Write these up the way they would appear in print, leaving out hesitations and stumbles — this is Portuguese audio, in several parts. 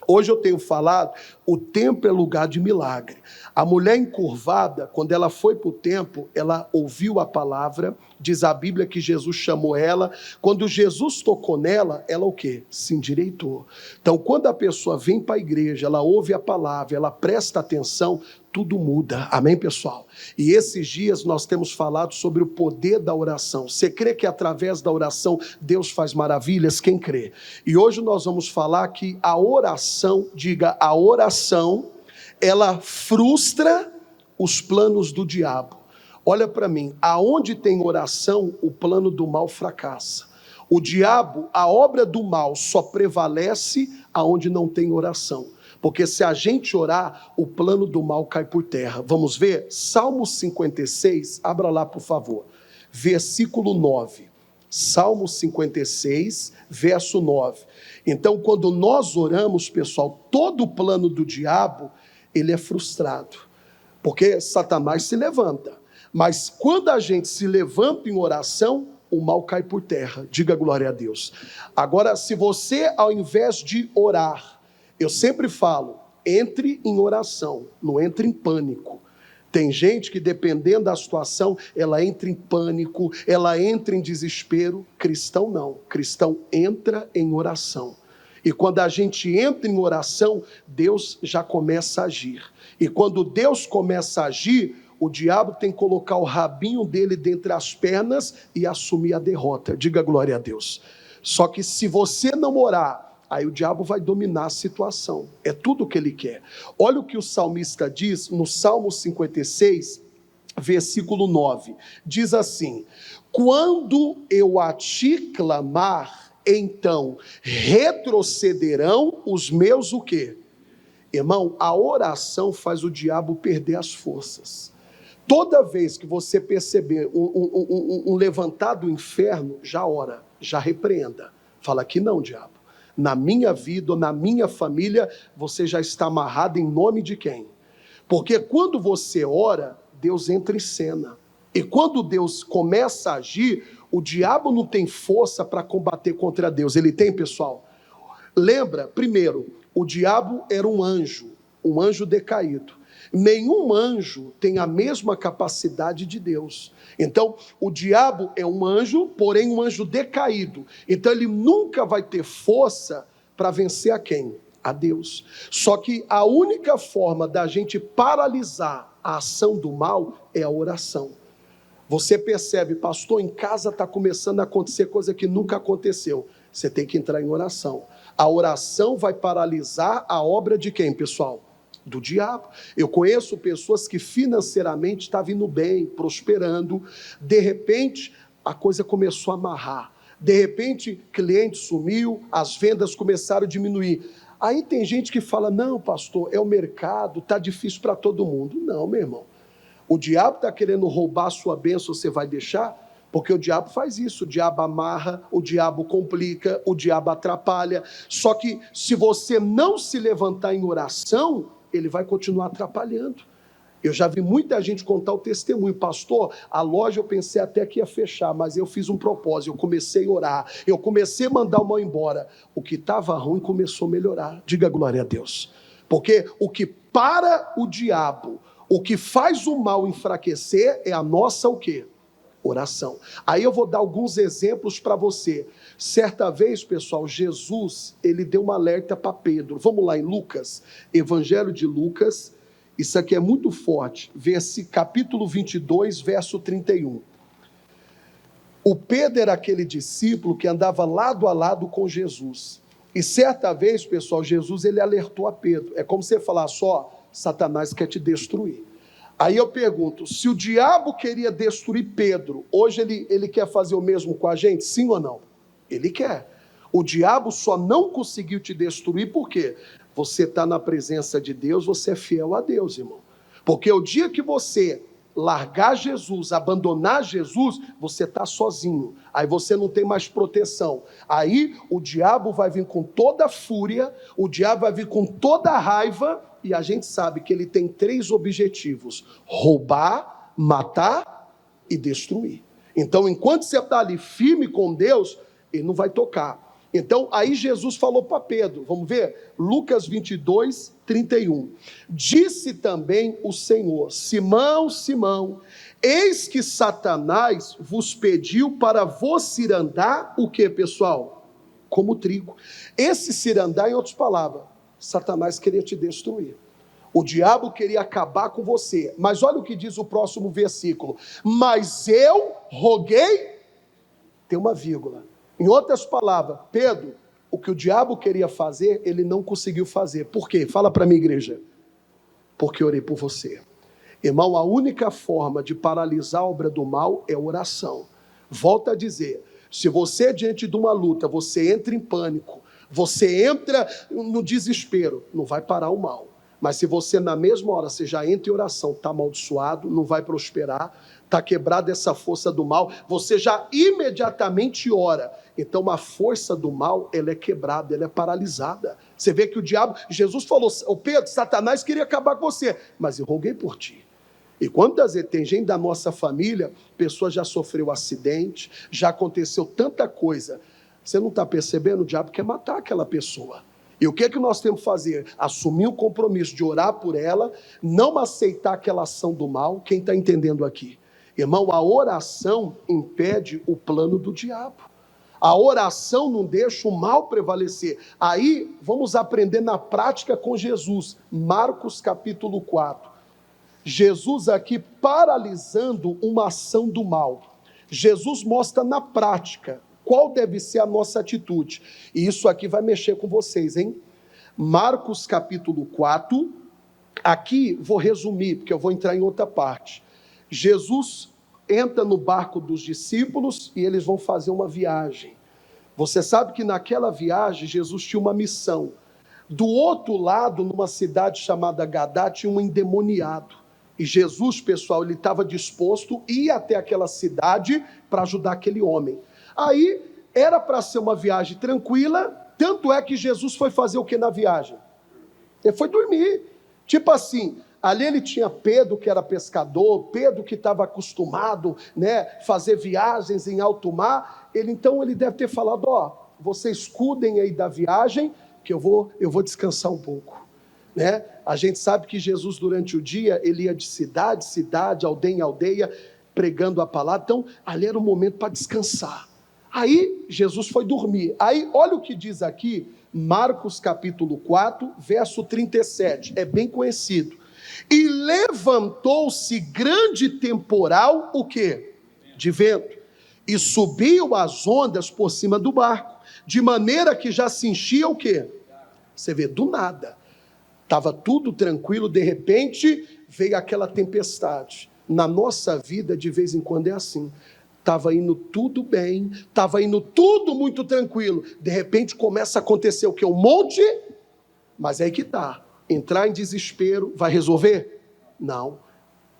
Hoje eu tenho falado, o templo é lugar de milagre. A mulher encurvada, quando ela foi para o templo, ela ouviu a palavra, diz a Bíblia que Jesus chamou ela. Quando Jesus tocou nela, ela o quê? Se endireitou. Então, quando a pessoa vem para a igreja, ela ouve a palavra, ela presta atenção, tudo muda. Amém, pessoal? E esses dias nós temos falado sobre o poder da oração. Você crê que através da oração Deus faz maravilhas? Quem crê? E hoje nós vamos falar que a oração, diga, a oração, ela frustra os planos do diabo. Olha para mim, aonde tem oração, o plano do mal fracassa. O diabo, a obra do mal só prevalece aonde não tem oração. Porque se a gente orar, o plano do mal cai por terra. Vamos ver? Salmo 56, abra lá por favor. Versículo 9. Salmo 56, verso 9. Então, quando nós oramos, pessoal, todo o plano do diabo, ele é frustrado. Porque Satanás se levanta. Mas quando a gente se levanta em oração, o mal cai por terra. Diga glória a Deus. Agora, se você, ao invés de orar, eu sempre falo, entre em oração, não entre em pânico. Tem gente que, dependendo da situação, ela entra em pânico, ela entra em desespero. Cristão não. Cristão entra em oração. E quando a gente entra em oração, Deus já começa a agir. E quando Deus começa a agir, o diabo tem que colocar o rabinho dele dentre as pernas e assumir a derrota. Diga glória a Deus. Só que se você não orar, aí o diabo vai dominar a situação. É tudo o que ele quer. Olha o que o salmista diz no Salmo 56, versículo 9. Diz assim: quando eu a ti clamar, então retrocederão os meus o quê? Irmão, a oração faz o diabo perder as forças. Toda vez que você perceber um levantar do inferno, já ora, já repreenda. Fala que não, diabo. Na minha vida ou na minha família, você já está amarrado em nome de quem? Porque quando você ora, Deus entra em cena. E quando Deus começa a agir, o diabo não tem força para combater contra Deus. Ele tem, pessoal? Lembra, primeiro, o diabo era um anjo decaído. Nenhum anjo tem a mesma capacidade de Deus. Então, o diabo é um anjo, porém um anjo decaído. Então, ele nunca vai ter força para vencer a quem? A Deus. Só que a única forma da gente paralisar a ação do mal é a oração. Você percebe, pastor, em casa está começando a acontecer coisa que nunca aconteceu. Você tem que entrar em oração. A oração vai paralisar a obra de quem, pessoal? Do diabo. Eu conheço pessoas que financeiramente estavam indo bem, prosperando. De repente, a coisa começou a amarrar. De repente, cliente sumiu, as vendas começaram a diminuir. Aí tem gente que fala, não, pastor, é o mercado, está difícil para todo mundo. Não, meu irmão. O diabo está querendo roubar a sua bênção, você vai deixar? Porque o diabo faz isso, o diabo amarra, o diabo complica, o diabo atrapalha. Só que se você não se levantar em oração, ele vai continuar atrapalhando. Eu já vi muita gente contar o testemunho. Pastor, a loja eu pensei até que ia fechar, mas eu fiz um propósito, eu comecei a orar, eu comecei a mandar o mal embora. O que estava ruim começou a melhorar. Diga glória a Deus. Porque o que para o diabo, o que faz o mal enfraquecer é a nossa o quê? Oração. Aí eu vou dar alguns exemplos para você. Certa vez, pessoal, Jesus, ele deu um alerta para Pedro. Vamos lá em Lucas, Evangelho de Lucas, isso aqui é muito forte, capítulo 22, verso 31. O Pedro era aquele discípulo que andava lado a lado com Jesus. E certa vez, pessoal, Jesus, ele alertou a Pedro. É como você falar só, Satanás quer te destruir. Aí eu pergunto, se o diabo queria destruir Pedro, hoje ele quer fazer o mesmo com a gente? Sim ou não? Ele quer. O diabo só não conseguiu te destruir por quê? Você está na presença de Deus, você é fiel a Deus, irmão. Porque o dia que você largar Jesus, abandonar Jesus, você está sozinho. Aí você não tem mais proteção. Aí o diabo vai vir com toda a fúria, o diabo vai vir com toda a raiva, e a gente sabe que ele tem 3 objetivos: roubar, matar e destruir. Então, enquanto você está ali firme com Deus, ele não vai tocar. Então, aí Jesus falou para Pedro, vamos ver? Lucas 22, 31. Disse também o Senhor: Simão, Simão, eis que Satanás vos pediu para vos cirandar, o que, pessoal? Como trigo. Esse cirandar, em outras palavras, Satanás queria te destruir. O diabo queria acabar com você. Mas olha o que diz o próximo versículo. Mas eu roguei, tem uma vírgula. Em outras palavras, Pedro, o que o diabo queria fazer, ele não conseguiu fazer. Por quê? Fala para mim, igreja. Porque eu orei por você. Irmão, a única forma de paralisar a obra do mal é oração. Volto a dizer, se você diante de uma luta, você entra em pânico, você entra no desespero, não vai parar o mal. Mas se você na mesma hora, você já entra em oração, está amaldiçoado, não vai prosperar, está quebrada essa força do mal, você já imediatamente ora. Então a força do mal, ela é quebrada, ela é paralisada. Você vê que o diabo, Jesus falou, o Pedro, Satanás queria acabar com você, mas eu roguei por ti. E quantas vezes tem gente da nossa família, pessoa já sofreu acidente, já aconteceu tanta coisa, você não está percebendo? O diabo quer matar aquela pessoa. E o que é que nós temos que fazer? Assumir o compromisso de orar por ela, não aceitar aquela ação do mal. Quem está entendendo aqui? Irmão, a oração impede o plano do diabo. A oração não deixa o mal prevalecer. Aí, vamos aprender na prática com Jesus. Marcos capítulo 4. Jesus aqui paralisando uma ação do mal. Jesus mostra na prática qual deve ser a nossa atitude. E isso aqui vai mexer com vocês, hein? Marcos capítulo 4. Aqui vou resumir, porque eu vou entrar em outra parte. Jesus entra no barco dos discípulos e eles vão fazer uma viagem. Você sabe que naquela viagem Jesus tinha uma missão. Do outro lado, numa cidade chamada Gadá, tinha um endemoniado. E Jesus, pessoal, ele estava disposto a ir até aquela cidade para ajudar aquele homem. Aí, era para ser uma viagem tranquila, tanto é que Jesus foi fazer o que na viagem? Ele foi dormir. Tipo assim, ali ele tinha Pedro, que era pescador, Pedro que estava acostumado, né, fazer viagens em alto mar. Então ele deve ter falado, vocês cuidem aí da viagem, que eu vou descansar um pouco. Né? A gente sabe que Jesus durante o dia, ele ia de cidade em cidade, aldeia em aldeia, pregando a palavra. Então, ali era o momento para descansar. Aí, Jesus foi dormir. Aí, olha o que diz aqui, Marcos capítulo 4, verso 37. É bem conhecido. E levantou-se grande temporal, o quê? De vento. E subiu as ondas por cima do barco, de maneira que já se enchia o quê? Você vê, do nada. Estava tudo tranquilo, de repente veio aquela tempestade. Na nossa vida, de vez em quando é assim. Estava indo tudo bem, estava indo tudo muito tranquilo. De repente começa a acontecer o quê? Um monte, mas é aí que está. Entrar em desespero vai resolver? Não.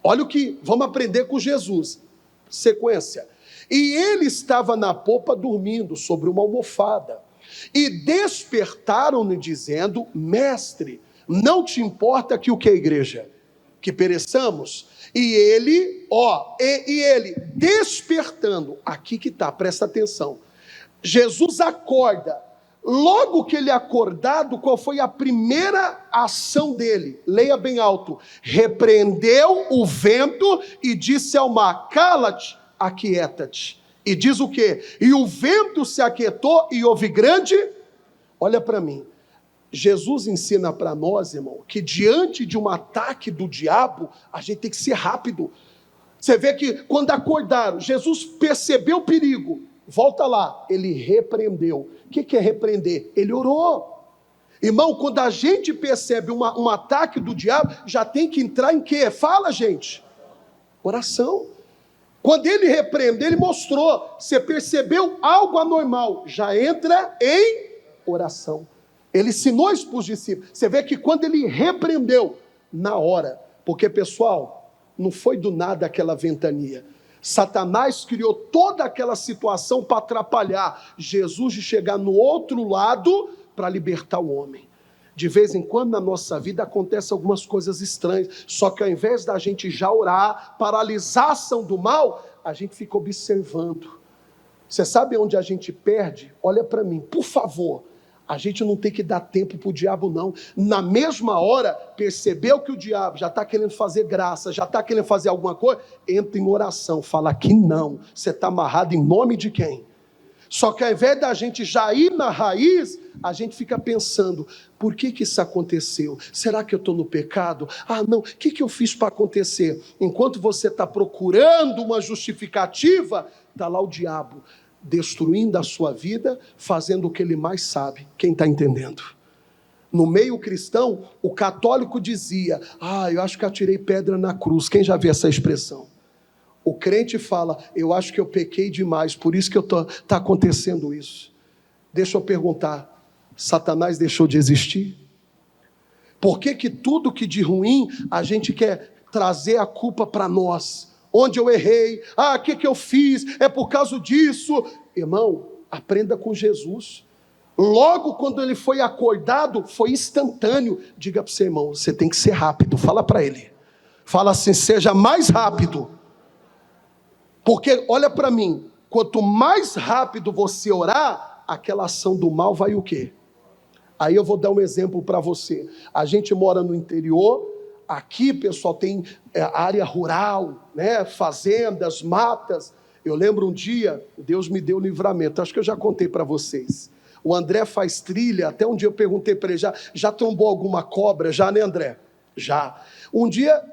Olha o que, vamos aprender com Jesus. Sequência. E ele estava na popa dormindo sobre uma almofada. E despertaram-no dizendo, mestre, não te importa que o que, igreja? Que pereçamos? E ele, ele despertando, aqui que está, presta atenção. Jesus acorda. Logo que ele acordado, qual foi a primeira ação dele? Leia bem alto. Repreendeu o vento e disse ao mar, cala-te, aquieta-te. E diz o quê? E o vento se aquietou e houve grande... Olha para mim. Jesus ensina para nós, irmão, que diante de um ataque do diabo, a gente tem que ser rápido. Você vê que quando acordaram, Jesus percebeu o perigo. Volta lá, ele repreendeu. O que é repreender? Ele orou. Irmão, quando a gente percebe um ataque do diabo, já tem que entrar em quê? Fala, gente. Oração. Quando ele repreendeu, ele mostrou. Você percebeu algo anormal, já entra em oração. Ele ensinou isso para os discípulos. Você vê que quando ele repreendeu, na hora, porque pessoal, não foi do nada aquela ventania. Satanás criou toda aquela situação para atrapalhar Jesus de chegar no outro lado para libertar o homem. De vez em quando na nossa vida acontecem algumas coisas estranhas, só que ao invés da gente já orar, paralisar a ação do mal, a gente fica observando. Você sabe onde a gente perde? Olha para mim, por favor. A gente não tem que dar tempo para o diabo, não. Na mesma hora, percebeu que o diabo já está querendo fazer graça, já está querendo fazer alguma coisa, entra em oração, fala que não. Você está amarrado em nome de quem? Só que ao invés da gente já ir na raiz, a gente fica pensando, por que isso aconteceu? Será que eu estou no pecado? Ah, não, o que eu fiz para acontecer? Enquanto você está procurando uma justificativa, está lá o diabo, destruindo a sua vida, fazendo o que ele mais sabe. Quem está entendendo? No meio cristão, o católico dizia, eu acho que atirei pedra na cruz. Quem já viu essa expressão? O crente fala, eu acho que eu pequei demais, por isso que está acontecendo isso. Deixa eu perguntar, Satanás deixou de existir? Por que tudo que de ruim a gente quer trazer a culpa para nós? Onde eu errei? O que eu fiz? É por causa disso. Irmão, aprenda com Jesus. Logo quando ele foi acordado, foi instantâneo. Diga para o seu irmão, você tem que ser rápido. Fala para ele. Fala assim, seja mais rápido. Porque, olha para mim, quanto mais rápido você orar, aquela ação do mal vai o quê? Aí eu vou dar um exemplo para você. A gente mora no interior, aqui, pessoal, tem área rural, né? Fazendas, matas. Eu lembro um dia, Deus me deu livramento, acho que eu já contei para vocês. O André faz trilha, até um dia eu perguntei para ele, já trombou alguma cobra? Já, né, André? Já. Um dia,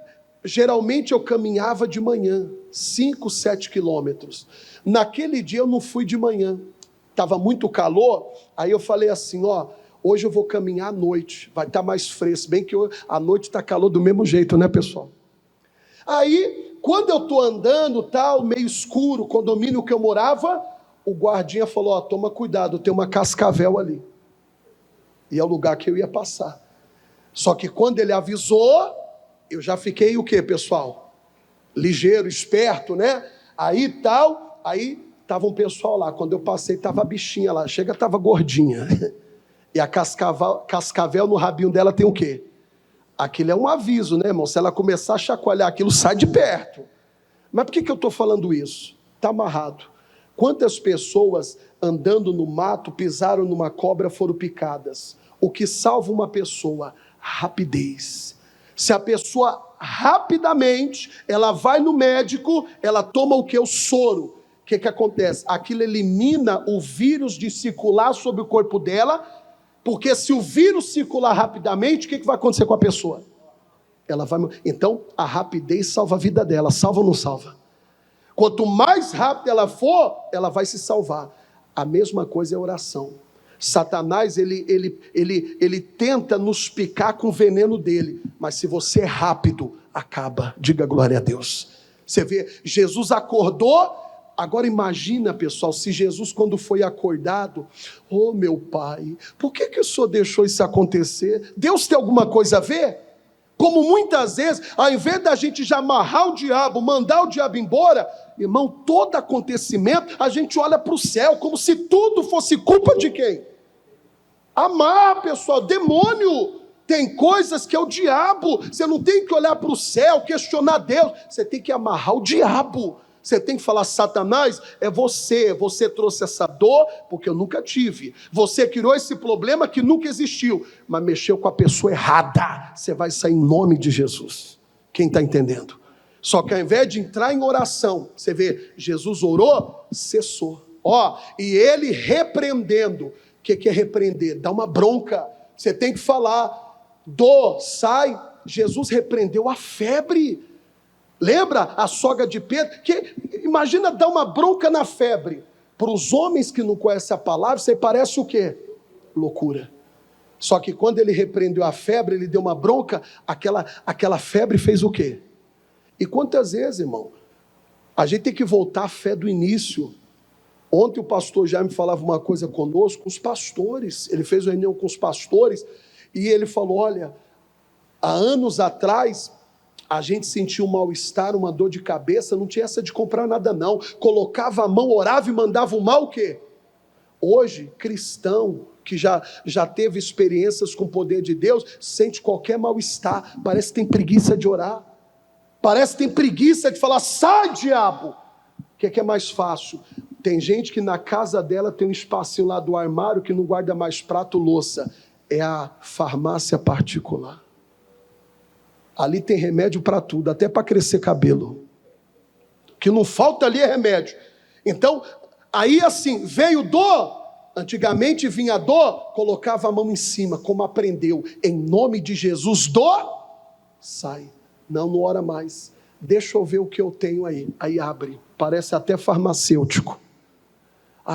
geralmente eu caminhava de manhã, 5, 7 quilômetros. Naquele dia eu não fui de manhã, estava muito calor, aí eu falei assim, hoje eu vou caminhar à noite, vai estar mais fresco, bem que à noite está calor do mesmo jeito, né, pessoal? Aí, quando eu estou andando, tal, meio escuro, condomínio que eu morava, o guardinha falou, toma cuidado, tem uma cascavel ali. E é o lugar que eu ia passar. Só que quando ele avisou, eu já fiquei o quê, pessoal? Ligeiro, esperto, né? Aí estava um pessoal lá, quando eu passei, estava a bichinha lá, estava gordinha. E a cascavel no rabinho dela tem o quê? Aquilo é um aviso, né, irmão? Se ela começar a chacoalhar aquilo, sai de perto. Mas por que eu estou falando isso? Está amarrado. Quantas pessoas andando no mato, pisaram numa cobra, foram picadas? O que salva uma pessoa? Rapidez. Se a pessoa rapidamente, ela vai no médico, ela toma o que? O soro. O que acontece? Aquilo elimina o vírus de circular sobre o corpo dela, porque se o vírus circular rapidamente, o que vai acontecer com a pessoa? Ela vai. Então, a rapidez salva a vida dela. Salva ou não salva? Quanto mais rápido ela for, ela vai se salvar. A mesma coisa é a oração. Satanás, ele tenta nos picar com o veneno dele. Mas se você é rápido, acaba. Diga glória a Deus. Você vê, Jesus acordou. Agora imagina, pessoal, se Jesus quando foi acordado, meu pai, por que o senhor deixou isso acontecer? Deus tem alguma coisa a ver? Como muitas vezes, ao invés da gente já amarrar o diabo, mandar o diabo embora, irmão, todo acontecimento, a gente olha para o céu, como se tudo fosse culpa de quem? Amarra, pessoal, demônio. Tem coisas que é o diabo, você não tem que olhar para o céu, questionar Deus, você tem que amarrar o diabo. Você tem que falar, Satanás, é você trouxe essa dor, porque eu nunca tive. Você criou esse problema que nunca existiu, mas mexeu com a pessoa errada. Você vai sair em nome de Jesus. Quem está entendendo? Só que ao invés de entrar em oração, você vê, Jesus orou, cessou. E ele repreendendo. O que é repreender? Dá uma bronca. Você tem que falar, dor, sai. Jesus repreendeu a febre. Lembra a sogra de Pedro? Imagina dar uma bronca na febre. Para os homens que não conhecem a palavra, você parece o quê? Loucura. Só que quando ele repreendeu a febre, ele deu uma bronca, aquela febre fez o quê? E quantas vezes, irmão, a gente tem que voltar à fé do início. Ontem o pastor Jaime falava uma coisa conosco, os pastores, ele fez uma reunião com os pastores, e ele falou, olha, há anos atrás, a gente sentia um mal-estar, uma dor de cabeça, não tinha essa de comprar nada não, colocava a mão, orava e mandava o mal o quê? Hoje, cristão, que já teve experiências com o poder de Deus, sente qualquer mal-estar, parece que tem preguiça de orar, parece que tem preguiça de falar, sai diabo, o que é mais fácil? Tem gente que na casa dela tem um espacinho lá do armário que não guarda mais prato, louça. É a farmácia particular. Ali tem remédio para tudo, até para crescer cabelo. O que não falta ali é remédio. Então, aí assim, veio dor. Antigamente vinha dor, colocava a mão em cima, como aprendeu. Em nome de Jesus, dor, sai. Não ora mais. Deixa eu ver o que eu tenho aí. Aí abre. Parece até farmacêutico.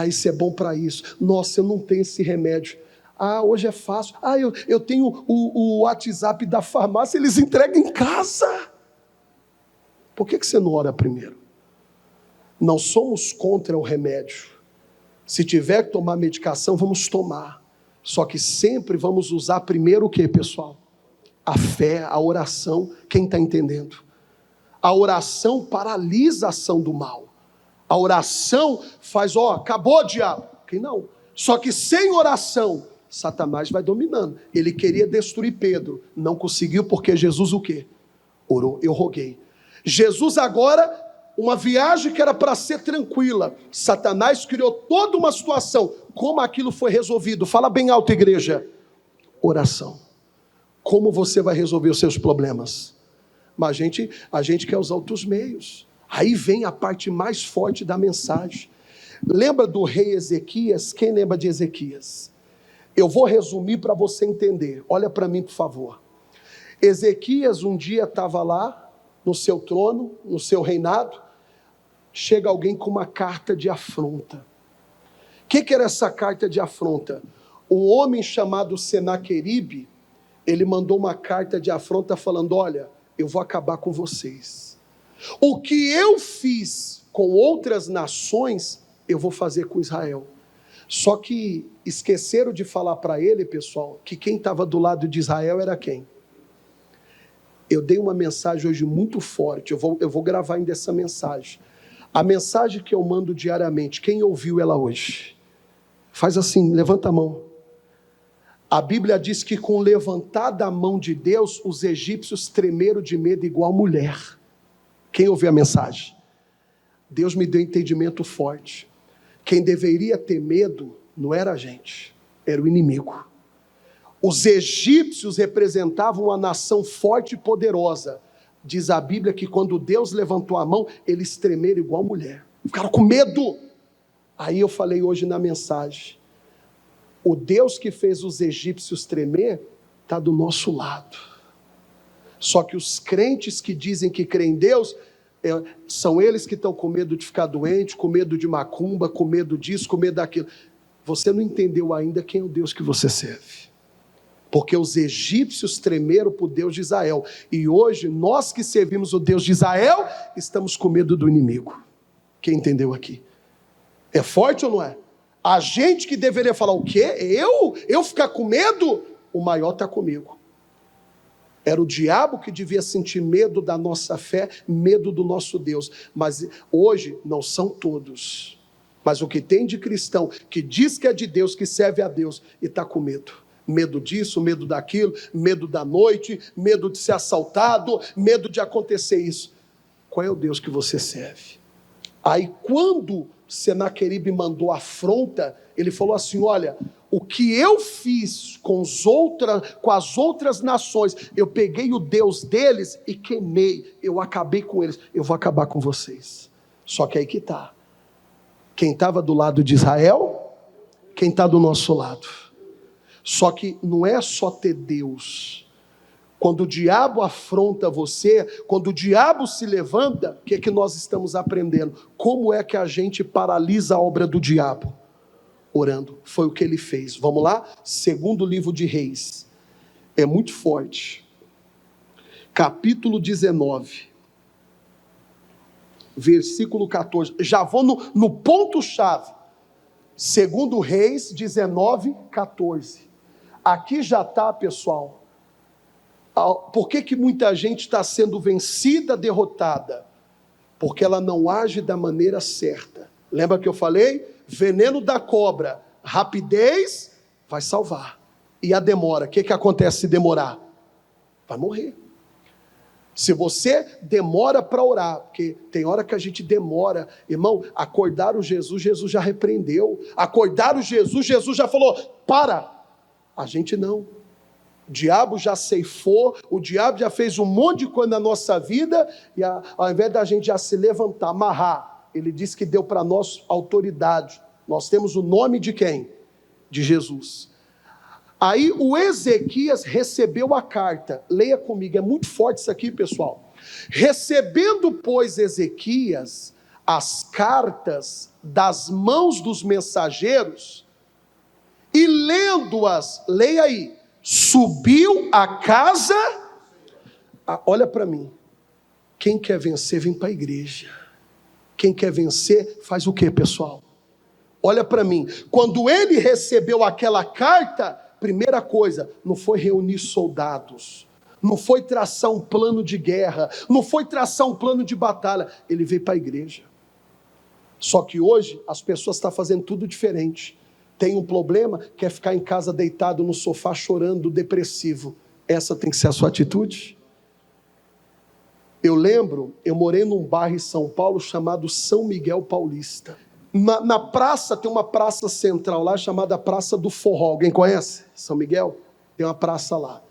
Isso é bom para isso. Nossa, eu não tenho esse remédio. Hoje é fácil. Eu tenho o WhatsApp da farmácia, eles entregam em casa. Por que você não ora primeiro? Não somos contra o remédio. Se tiver que tomar medicação, vamos tomar. Só que sempre vamos usar primeiro o que, pessoal? A fé, a oração. Quem está entendendo? A oração paralisa a ação do mal. A oração faz, acabou, diabo. Que não. Só que sem oração, Satanás vai dominando. Ele queria destruir Pedro. Não conseguiu porque Jesus o quê? Orou. Eu roguei. Jesus agora, uma viagem que era para ser tranquila. Satanás criou toda uma situação. Como aquilo foi resolvido? Fala bem alto, igreja. Oração. Como você vai resolver os seus problemas? Mas a gente quer usar outros meios. Aí vem a parte mais forte da mensagem. Lembra do rei Ezequias? Quem lembra de Ezequias? Eu vou resumir para você entender. Olha para mim, por favor. Ezequias um dia estava lá, no seu trono, no seu reinado. Chega alguém com uma carta de afronta. O que era essa carta de afronta? Um homem chamado Senaqueribe, ele mandou uma carta de afronta falando, olha, eu vou acabar com vocês. O que eu fiz com outras nações, eu vou fazer com Israel. Só que esqueceram de falar para ele, pessoal, que quem estava do lado de Israel era quem? Eu dei uma mensagem hoje muito forte, eu vou gravar ainda essa mensagem. A mensagem que eu mando diariamente, quem ouviu ela hoje? Faz assim, levanta a mão. A Bíblia diz que com levantada a mão de Deus, os egípcios tremeram de medo igual mulher. Quem ouviu a mensagem? Deus me deu entendimento forte. Quem deveria ter medo não era a gente, era o inimigo. Os egípcios representavam uma nação forte e poderosa. Diz a Bíblia que quando Deus levantou a mão, eles tremeram igual mulher. Ficaram com medo. Aí eu falei hoje na mensagem, o Deus que fez os egípcios tremer, está do nosso lado. Só que os crentes que dizem que creem em Deus, são eles que estão com medo de ficar doente, com medo de macumba, com medo disso, com medo daquilo. Você não entendeu ainda quem é o Deus que você serve. Porque os egípcios tremeram por Deus de Israel. E hoje, nós que servimos o Deus de Israel, estamos com medo do inimigo. Quem entendeu aqui? É forte ou não é? A gente que deveria falar o quê? Eu ficar com medo? O maior está comigo. Era o diabo que devia sentir medo da nossa fé, medo do nosso Deus. Mas hoje não são todos. Mas o que tem de cristão que diz que é de Deus, que serve a Deus e está com medo. Medo disso, medo daquilo, medo da noite, medo de ser assaltado, medo de acontecer isso. Qual é o Deus que você serve? Aí quando Senaqueribe mandou afronta, ele falou assim, olha, o que eu fiz com as outras nações, eu peguei o Deus deles e queimei, eu acabei com eles, eu vou acabar com vocês. Só que aí que está. Quem estava do lado de Israel, quem está do nosso lado. Só que não é só ter Deus. Quando o diabo afronta você, quando o diabo se levanta, o que é que nós estamos aprendendo? Como é que a gente paralisa a obra do diabo? Orando. Foi o que ele fez. Vamos lá? Segundo livro de Reis. É muito forte. Capítulo 19. Versículo 14. Já vou no ponto-chave. Segundo Reis 19, 14. Aqui já está, pessoal. Por que muita gente está sendo vencida, derrotada? Porque ela não age da maneira certa. Lembra que eu falei? Veneno da cobra, rapidez vai salvar. E a demora, o que acontece se demorar? Vai morrer. Se você demora para orar, porque tem hora que a gente demora, irmão, acordar o Jesus, Jesus já repreendeu. Acordar o Jesus, Jesus já falou, para. A gente não. O diabo já ceifou, o diabo já fez um monte de coisa na nossa vida, e ao invés da gente já se levantar, amarrar, ele disse que deu para nós autoridade. Nós temos o nome de quem? De Jesus. Aí o Ezequias recebeu a carta, leia comigo, é muito forte isso aqui, pessoal. Recebendo, pois, Ezequias as cartas das mãos dos mensageiros, e lendo-as, leia aí, subiu à casa, olha para mim, quem quer vencer vem para a igreja, quem quer vencer faz o que, pessoal? Olha para mim, quando ele recebeu aquela carta, primeira coisa, não foi reunir soldados, não foi traçar um plano de guerra, não foi traçar um plano de batalha, ele veio para a igreja. Só que hoje as pessoas estão fazendo tudo diferente. Tem um problema, quer ficar em casa deitado no sofá chorando, depressivo. Essa tem que ser a sua atitude? Eu lembro, eu morei num bairro em São Paulo chamado São Miguel Paulista. Na praça, tem uma praça central lá chamada Praça do Forró. Alguém conhece São Miguel? Tem uma praça lá.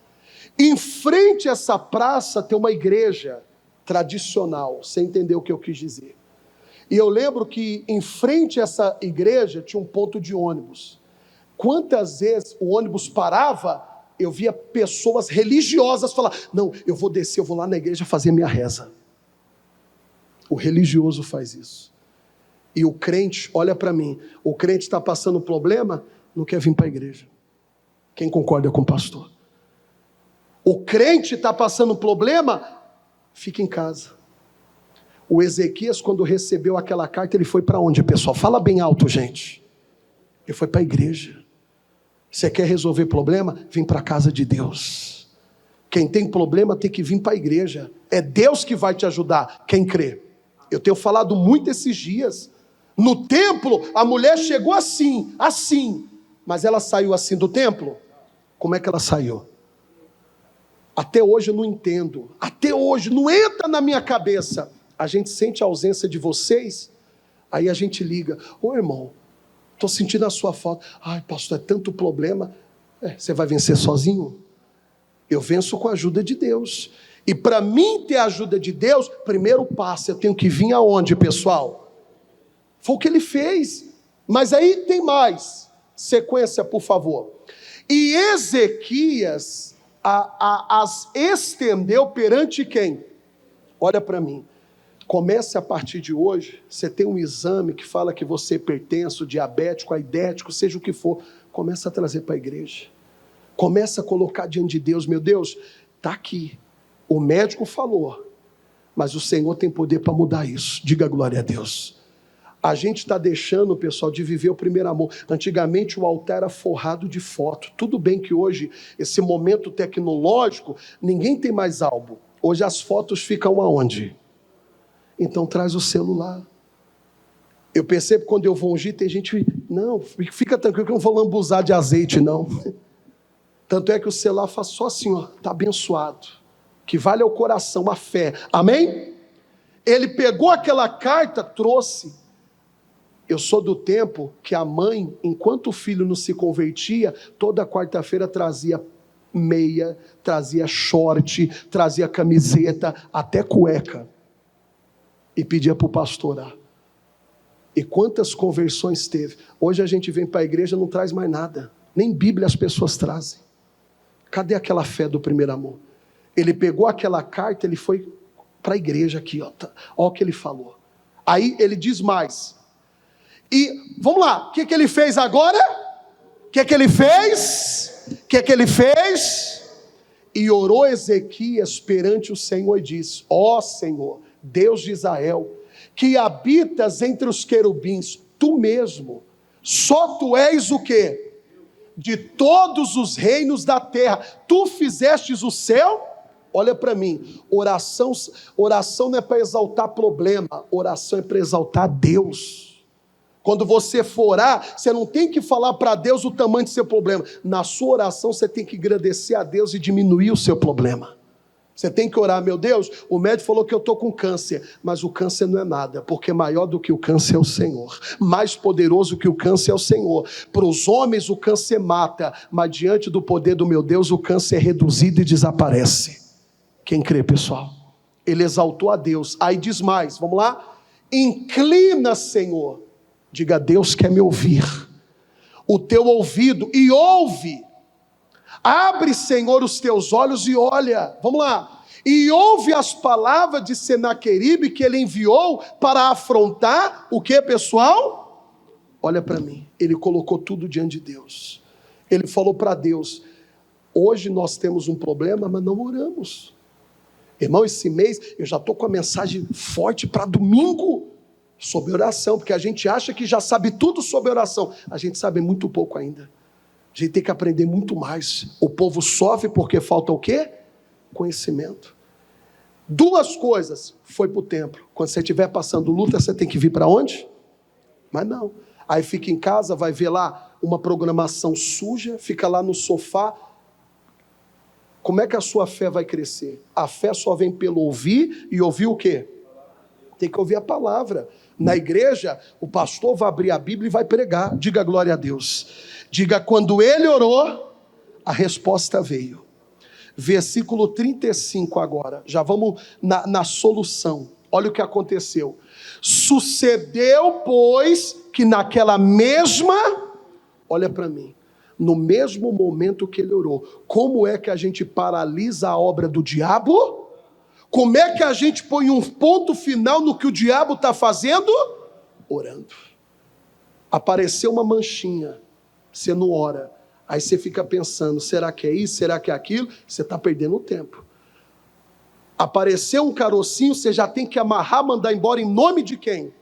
Em frente a essa praça tem uma igreja tradicional. Você entendeu o que eu quis dizer? E eu lembro que em frente a essa igreja tinha um ponto de ônibus. Quantas vezes o ônibus parava, eu via pessoas religiosas falar, não, eu vou descer, eu vou lá na igreja fazer minha reza. O religioso faz isso. E o crente, olha para mim, o crente está passando problema, não quer vir para a igreja. Quem concorda com o pastor? O crente está passando problema, fica em casa. O Ezequias, quando recebeu aquela carta, ele foi para onde, pessoal? Fala bem alto, gente. Ele foi para a igreja. Você quer resolver problema? Vem para a casa de Deus. Quem tem problema tem que vir para a igreja. É Deus que vai te ajudar, quem crê. Eu tenho falado muito esses dias. No templo, a mulher chegou assim, mas ela saiu assim do templo? Como é que ela saiu? Até hoje eu não entendo, até hoje não entra na minha cabeça. A gente sente a ausência de vocês, aí a gente liga, ô irmão, estou sentindo a sua falta. Ai pastor, é tanto problema. Você vai vencer sozinho? Eu venço com a ajuda de Deus. E para mim ter a ajuda de Deus, primeiro passo, eu tenho que vir aonde, pessoal? Foi o que ele fez. Mas aí tem mais. Sequência, por favor. E Ezequias as estendeu perante quem? Olha para mim. Comece a partir de hoje, você tem um exame que fala que você é hipertenso, diabético, aidético, seja o que for. Começa a trazer para a igreja. Começa a colocar diante de Deus. Meu Deus, está aqui. O médico falou, mas o Senhor tem poder para mudar isso. Diga glória a Deus. A gente está deixando, pessoal, de viver o primeiro amor. Antigamente o altar era forrado de foto. Tudo bem que hoje, esse momento tecnológico, ninguém tem mais álbum. Hoje as fotos ficam aonde? Então traz o celular. Eu percebo que quando eu vou ungir, tem gente... Não, fica tranquilo que eu não vou lambuzar de azeite, não. Tanto é que o celular faz só assim, ó, está abençoado. Que vale ao coração, a fé. Amém? Ele pegou aquela carta, trouxe. Eu sou do tempo que a mãe, enquanto o filho não se convertia, toda quarta-feira trazia meia, trazia short, trazia camiseta, até cueca. E pedia para o pastor orar. E quantas conversões teve? Hoje a gente vem para a igreja e não traz mais nada. Nem Bíblia as pessoas trazem. Cadê aquela fé do primeiro amor? Ele pegou aquela carta, ele foi para a igreja aqui, ó. Olha o que ele falou. Aí ele diz mais. E, vamos lá, o que ele fez agora? O que ele fez? O que ele fez? E orou Ezequias perante o Senhor e disse, ó Senhor, Deus de Israel, que habitas entre os querubins, tu mesmo, só tu és o quê? De todos os reinos da terra, tu fizestes o céu? Olha para mim, oração não é para exaltar problema, oração é para exaltar Deus. Quando você for orar, você não tem que falar para Deus o tamanho do seu problema. Na sua oração, você tem que agradecer a Deus e diminuir o seu problema. Você tem que orar, meu Deus, o médico falou que eu estou com câncer, mas o câncer não é nada, porque maior do que o câncer é o Senhor, mais poderoso que o câncer é o Senhor. Para os homens o câncer mata, mas diante do poder do meu Deus o câncer é reduzido e desaparece. Quem crê, pessoal? Ele exaltou a Deus, aí diz mais, vamos lá? Inclina, Senhor, diga, Deus quer me ouvir, o teu ouvido e ouve. Abre, Senhor, os teus olhos e olha, vamos lá, e ouve as palavras de Senaqueribe que ele enviou para afrontar o que, pessoal? Olha para mim, ele colocou tudo diante de Deus, ele falou para Deus, hoje nós temos um problema, mas não oramos. Irmão, esse mês eu já estou com a mensagem forte para domingo, sobre oração, porque a gente acha que já sabe tudo sobre oração, a gente sabe muito pouco ainda. A gente tem que aprender muito mais. O povo sofre porque falta o quê? Conhecimento. Duas coisas, foi para o templo. Quando você estiver passando luta, você tem que vir para onde? Mas não. Aí fica em casa, vai ver lá uma programação suja, fica lá no sofá. Como é que a sua fé vai crescer? A fé só vem pelo ouvir, e ouvir o quê? Tem que ouvir a palavra. Na igreja, o pastor vai abrir a Bíblia e vai pregar. Diga glória a Deus. Diga, quando ele orou, a resposta veio. Versículo 35 agora. Já vamos na solução. Olha o que aconteceu. Sucedeu, pois, que naquela mesma... Olha para mim. No mesmo momento que ele orou. Como é que a gente paralisa a obra do diabo? Como é que a gente põe um ponto final no que o diabo está fazendo? Orando. Apareceu uma manchinha. Você não ora, aí você fica pensando, será que é isso, será que é aquilo? Você está perdendo o tempo. Apareceu um carocinho, você já tem que amarrar, mandar embora em nome de quem?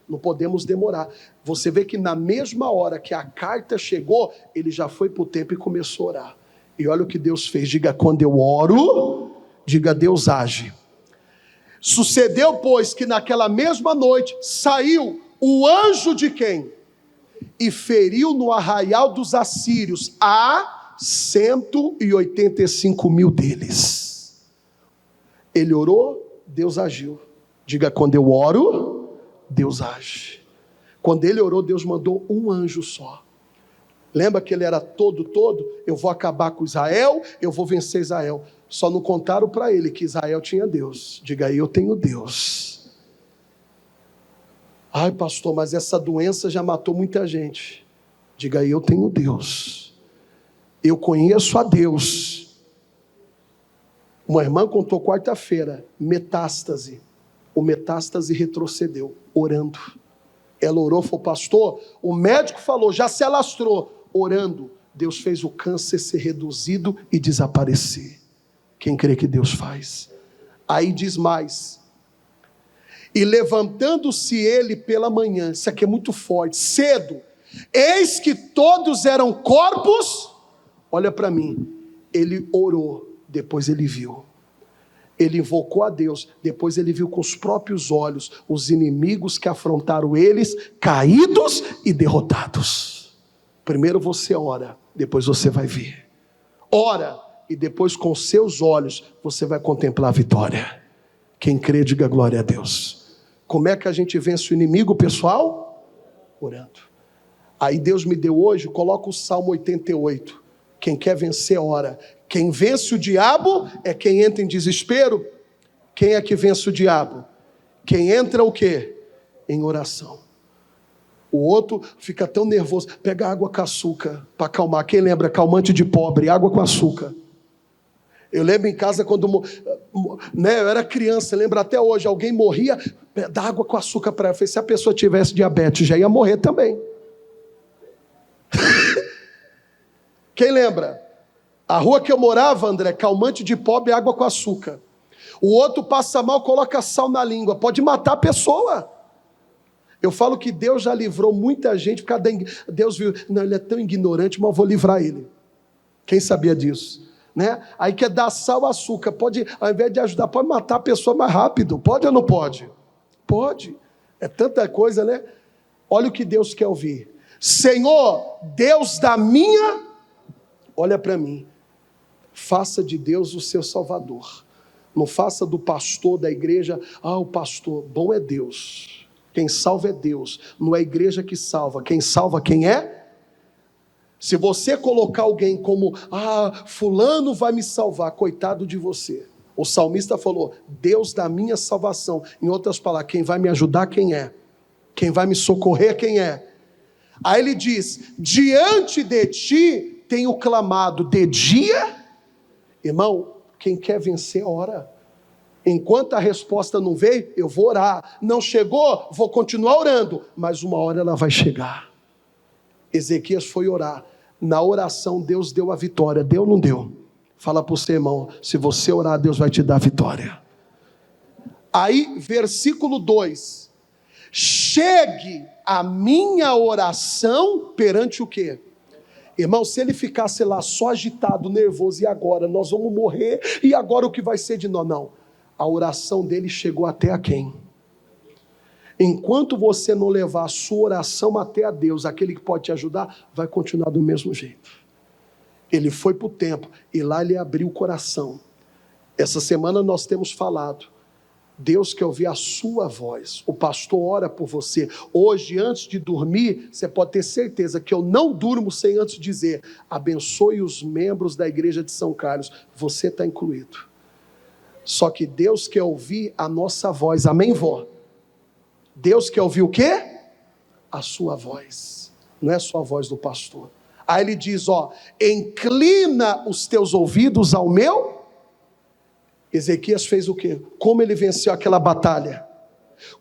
Não podemos demorar. Você vê que na mesma hora que a carta chegou, ele já foi para o templo e começou a orar. E olha o que Deus fez, diga, quando eu oro, diga, Deus age. Sucedeu, pois, que naquela mesma noite, saiu o anjo de quem? E feriu no arraial dos assírios a 185 mil deles. Ele orou, Deus agiu. Diga, quando eu oro, Deus age. Quando ele orou, Deus mandou um anjo só. Lembra que ele era todo? Eu vou acabar com Israel, eu vou vencer Israel. Só não contaram para ele que Israel tinha Deus. Diga aí, eu tenho Deus. Ai, pastor, mas essa doença já matou muita gente. Diga aí, eu tenho Deus. Eu conheço a Deus. Uma irmã contou quarta-feira, metástase. O metástase retrocedeu, orando. Ela orou, falou, pastor, o médico falou, já se alastrou. Orando, Deus fez o câncer ser reduzido e desaparecer. Quem crê que Deus faz? Aí diz mais. E levantando-se ele pela manhã, isso aqui é muito forte, cedo, eis que todos eram corpos, olha para mim, ele orou, depois ele viu, ele invocou a Deus, depois ele viu com os próprios olhos, os inimigos que afrontaram eles, caídos e derrotados. Primeiro você ora, depois você vai ver, ora, e depois com seus olhos, você vai contemplar a vitória. Quem crê, diga glória a Deus. Como é que a gente vence o inimigo, pessoal? Orando. Aí Deus me deu hoje, coloca o Salmo 88. Quem quer vencer, ora. Quem vence o diabo é quem entra em desespero. Quem é que vence o diabo? Quem entra o quê? Em oração. O outro fica tão nervoso, pega água com açúcar para acalmar. Quem lembra? Calmante de pobre, água com açúcar. Eu lembro em casa quando eu era criança, lembro até hoje, alguém morria, dá água com açúcar para ela. Eu falei, se a pessoa tivesse diabetes, já ia morrer também. Quem lembra? A rua que eu morava, André, calmante de pobre, água com açúcar. O outro passa mal, coloca sal na língua, pode matar a pessoa. Eu falo que Deus já livrou muita gente, por causa Deus viu, não, ele é tão ignorante, mas eu vou livrar ele. Quem sabia disso? Né? Aí quer dar sal, açúcar, pode, ao invés de ajudar, pode matar a pessoa mais rápido, pode ou não pode? Pode, é tanta coisa, né? Olha o que Deus quer ouvir. Senhor, Deus da minha, olha para mim, faça de Deus o seu Salvador. Não faça do pastor da igreja, o pastor, bom é Deus. Quem salva é Deus. Não é a igreja que salva. Quem salva quem é? Se você colocar alguém como, fulano vai me salvar, coitado de você. O salmista falou, Deus da minha salvação. Em outras palavras, quem vai me ajudar, quem é? Quem vai me socorrer, quem é? Aí ele diz, diante de ti tenho clamado de dia. Irmão, quem quer vencer, ora. Enquanto a resposta não veio, eu vou orar. Não chegou, vou continuar orando. Mas uma hora ela vai chegar. Ezequias foi orar. Na oração Deus deu a vitória. Deu ou não deu? Fala para o seu irmão, se você orar, Deus vai te dar a vitória. Aí, versículo 2. Chegue a minha oração perante o quê? Irmão, se ele ficasse lá só agitado, nervoso, e agora nós vamos morrer, e agora o que vai ser de nós? Não. A oração dele chegou até a quem? Enquanto você não levar a sua oração até a Deus, aquele que pode te ajudar, vai continuar do mesmo jeito. Ele foi para o templo, e lá ele abriu o coração. Essa semana nós temos falado, Deus quer ouvir a sua voz. O pastor ora por você. Hoje, antes de dormir, você pode ter certeza que eu não durmo sem antes dizer, abençoe os membros da igreja de São Carlos. Você está incluído. Só que Deus quer ouvir a nossa voz. Amém, vó? Deus quer ouvir o quê? A sua voz. Não é a sua voz do pastor. Aí ele diz, inclina os teus ouvidos ao meu. Ezequias fez o quê? Como ele venceu aquela batalha?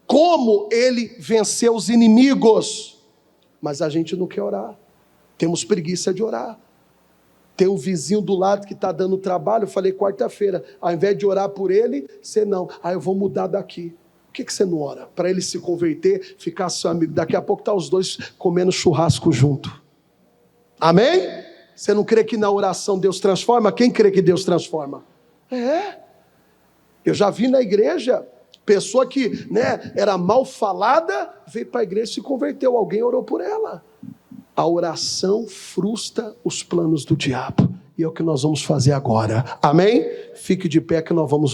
Como ele venceu os inimigos? Mas a gente não quer orar. Temos preguiça de orar. Tem um vizinho do lado que está dando trabalho. Eu falei quarta-feira, ao invés de orar por ele, você não. Eu vou mudar daqui. Por que você não ora? Para ele se converter, ficar seu amigo. Daqui a pouco tá os dois comendo churrasco junto. Amém? Você não crê que na oração Deus transforma? Quem crê que Deus transforma? Eu já vi na igreja, pessoa que era mal falada, veio para a igreja e se converteu. Alguém orou por ela. A oração frustra os planos do diabo. E é o que nós vamos fazer agora. Amém? Fique de pé que nós vamos